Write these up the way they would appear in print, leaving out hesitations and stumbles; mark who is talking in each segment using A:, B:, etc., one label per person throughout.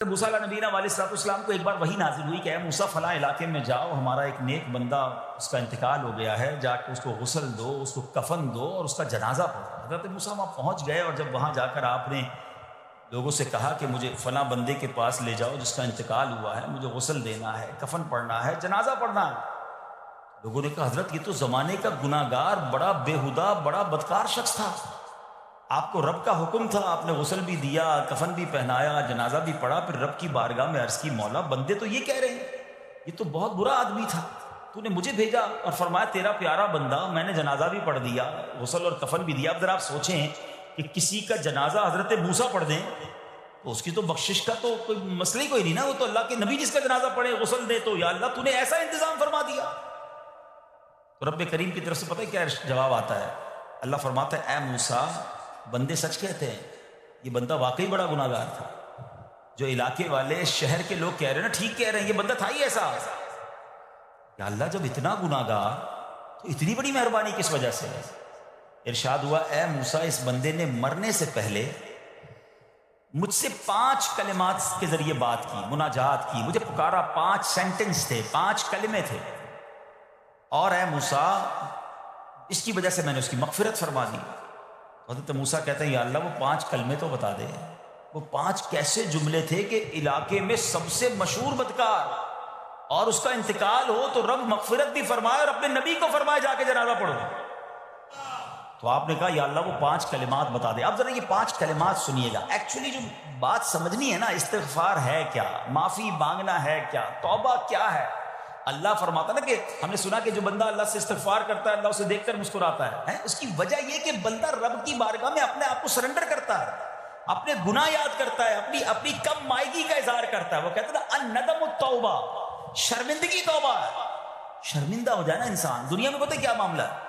A: موسیٰ علیہ نبینا علیہ السلام کو ایک بار وحی نازل ہوئی کہ اے موسیٰ فلاں علاقے میں جاؤ، ہمارا ایک نیک بندہ اس کا انتقال ہو گیا ہے، جا کے اس کو غسل دو، اس کو کفن دو اور اس کا جنازہ پڑھو۔ حضرت موسیٰ وہاں پہنچ گئے اور جب وہاں جا کر آپ نے لوگوں سے کہا کہ مجھے فلاں بندے کے پاس لے جاؤ جس کا انتقال ہوا ہے، مجھے غسل دینا ہے، کفن پڑھنا ہے، جنازہ پڑھنا ہے، لوگوں نے کہا حضرت یہ تو زمانے کا گناہ گار، بڑا بےہودہ، بڑا بدکار شخص تھا، آپ کو رب کا حکم تھا، آپ نے غسل بھی دیا، کفن بھی پہنایا، جنازہ بھی پڑھا، پھر رب کی بارگاہ میں عرض کی مولا بندے تو یہ کہہ رہے ہیں یہ تو بہت برا آدمی تھا، تو نے مجھے بھیجا اور فرمایا تیرا پیارا بندہ، میں نے جنازہ بھی پڑھ دیا، غسل اور کفن بھی دیا۔ اب ذرا آپ سوچیں کہ کسی کا جنازہ حضرت موسیٰ پڑھ دیں تو اس کی تو بخشش کا تو کوئی مسئلہ ہی کوئی نہیں نا، وہ تو اللہ کے نبی جس کا جنازہ پڑھے غسل دے تو یا اللہ تو نے ایسا انتظام فرما دیا۔ تو رب کریم کی طرف سے پتہ ہے کیا جواب آتا ہے؟ اللہ فرماتا ہے اے موسیٰ بندے سچ کہتے ہیں، یہ بندہ واقعی بڑا گناہ گار تھا، جو علاقے والے شہر کے لوگ کہہ رہے ہیں نا ٹھیک کہہ رہے ہیں، یہ بندہ تھا ہی ایسا۔ یا اللہ جب اتنا گناہ گار تو اتنی بڑی مہربانی کس وجہ سے؟ ارشاد ہوا اے موسیٰ اس بندے نے مرنے سے پہلے مجھ سے 5 کلمات کے ذریعے بات کی، مناجات کی، مجھے پکارا، 5 سینٹنس تھے، 5 کلمے تھے، اور اے موسیٰ اس کی وجہ سے میں نے اس کی مغفرت فرما دی۔ حضرت موسیٰ کہتے ہیں یا اللہ وہ 5 کلمے تو بتا دے، وہ 5 کیسے جملے تھے کہ علاقے میں سب سے مشہور بدکار اور اس کا انتقال ہو تو رب مغفرت بھی فرمائے اور اپنے نبی کو فرمائے جا کے جنازہ پڑھو۔ تو آپ نے کہا یا اللہ وہ 5 کلمات بتا دے۔ اب ذرا یہ 5 کلمات سنیے گا، ایکچولی جو بات سمجھنی ہے نا، استغفار ہے کیا، معافی مانگنا ہے کیا، توبہ کیا ہے۔ اللہ فرماتا نا کہ ہم نے سنا کہ جو بندہ اللہ سے استغفار کرتا ہے اللہ اسے دیکھ کر مسکراتا ہے، اس کی وجہ یہ کہ بندہ رب کی بارگاہ میں اپنے آپ کو سرنڈر کرتا ہے، اپنے گناہ یاد کرتا ہے، اپنی کم مائگی کا اظہار کرتا ہے۔ وہ کہتے ہیں نا الندم التوبہ، شرمندگی توبہ ہے۔ شرمندہ ہو جائے نا انسان، دنیا میں پتہ کیا معاملہ ہے،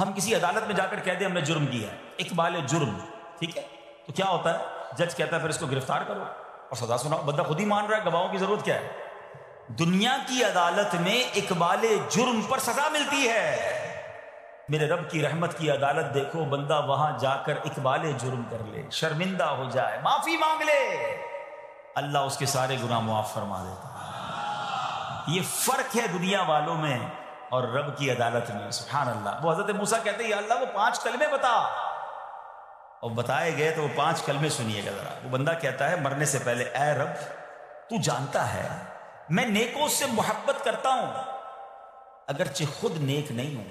A: ہم کسی عدالت میں جا کر کہہ دیں ہم نے جرم کیا ہے، اقبال جرم، ٹھیک ہے، تو کیا ہوتا ہے، جج کہتا ہے پھر اس کو گرفتار کرو اور سزا سناؤ، بندہ خود ہی مان رہا ہے، گواہوں کی ضرورت کیا ہے۔ دنیا کی عدالت میں اقبال جرم پر سزا ملتی ہے، میرے رب کی رحمت کی عدالت دیکھو، بندہ وہاں جا کر اقبال جرم کر لے، شرمندہ ہو جائے، معافی مانگ لے، اللہ اس کے سارے گناہ معاف فرما دیتا ہے۔ یہ فرق ہے دنیا والوں میں اور رب کی عدالت میں، سبحان اللہ۔ وہ حضرت موسیٰ کہتے ہیں یا اللہ وہ 5 کلمے بتا، اور بتائے گئے تو وہ 5 کلمے سنیے گا ذرا۔ وہ بندہ کہتا ہے مرنے سے پہلے اے رب تو جانتا ہے میں نیکوں سے محبت کرتا ہوں اگرچہ خود نیک نہیں ہوں،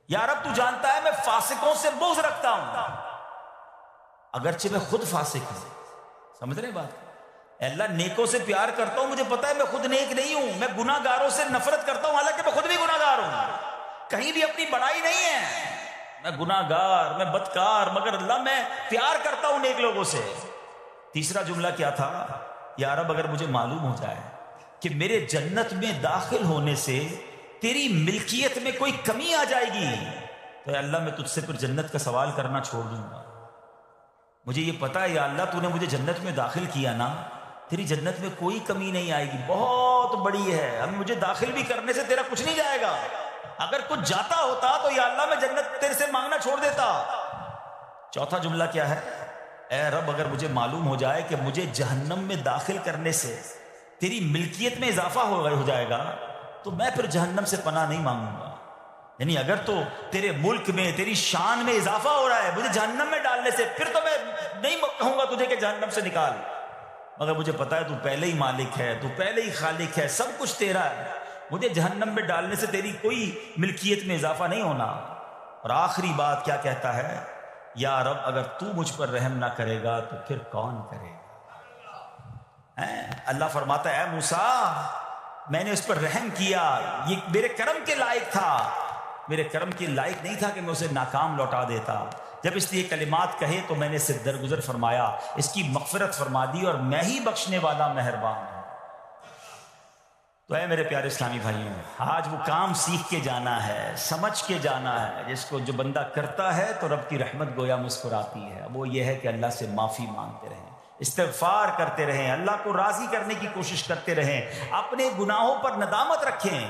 A: یا رب تو جانتا ہے میں فاسقوں سے بغض رکھتا ہوں اگرچہ میں خود فاسق ہوں۔ سمجھ رہے بات؟ اے اللہ نیکوں سے پیار کرتا ہوں، مجھے پتا ہے میں خود نیک نہیں ہوں، میں گناہ گاروں سے نفرت کرتا ہوں حالانکہ میں خود بھی گناہ گار ہوں، کہیں بھی اپنی بڑائی نہیں ہے، میں گناہ گار، میں بدکار، مگر اللہ میں پیار کرتا ہوں نیک لوگوں سے۔ تیسرا جملہ کیا تھا؟ یا رب اگر مجھے معلوم ہو جائے کہ میرے جنت میں داخل ہونے سے تیری ملکیت میں کوئی کمی آ جائے گی تو اے اللہ میں تجھ سے پھر جنت کا سوال کرنا چھوڑ دوں گا۔ مجھے یہ پتا ہے یا اللہ تو نے مجھے جنت میں داخل کیا نا، تیری جنت میں کوئی کمی نہیں آئے گی، بہت بڑی ہے، اب مجھے داخل بھی کرنے سے تیرا کچھ نہیں جائے گا، اگر کچھ جاتا ہوتا تو یا اللہ میں جنت تیرے سے مانگنا چھوڑ دیتا۔ چوتھا جملہ کیا ہے؟ اے رب اگر مجھے معلوم ہو جائے کہ مجھے جہنم میں داخل کرنے سے تیری ملکیت میں اضافہ ہو جائے گا تو میں پھر جہنم سے پناہ نہیں مانگوں گا، یعنی اگر تو تیرے ملک میں تیری شان میں اضافہ ہو رہا ہے مجھے جہنم میں ڈالنے سے، پھر تو میں نہیں کہوں گا تجھے کہ جہنم سے نکال، مگر مجھے پتا ہے تو پہلے ہی مالک ہے، تو پہلے ہی خالق ہے، سب کچھ تیرا ہے، مجھے جہنم میں ڈالنے سے تیری کوئی ملکیت میں اضافہ نہیں ہونا۔ اور آخری بات کیا کہتا ہے؟ یا رب اگر تو مجھ پر رحم نہ کرے گا تو پھر کون کرے گا؟ اللہ فرماتا ہے اے موسیٰ میں نے اس پر رحم کیا، یہ میرے کرم کے لائق تھا، میرے کرم کے لائق نہیں تھا کہ میں اسے ناکام لوٹا دیتا، جب اس نے یہ کلمات کہے تو میں نے اسے درگزر فرمایا، اس کی مغفرت فرما دی، اور میں ہی بخشنے والا مہربان ہوں۔ تو اے میرے پیارے اسلامی بھائیوں، آج وہ کام سیکھ کے جانا ہے، سمجھ کے جانا ہے، جس کو جو بندہ کرتا ہے تو رب کی رحمت گویا مسکراتی ہے، وہ یہ ہے کہ اللہ سے معافی مانگتے رہیں، استغفار کرتے رہیں، اللہ کو راضی کرنے کی کوشش کرتے رہیں، اپنے گناہوں پر ندامت رکھیں،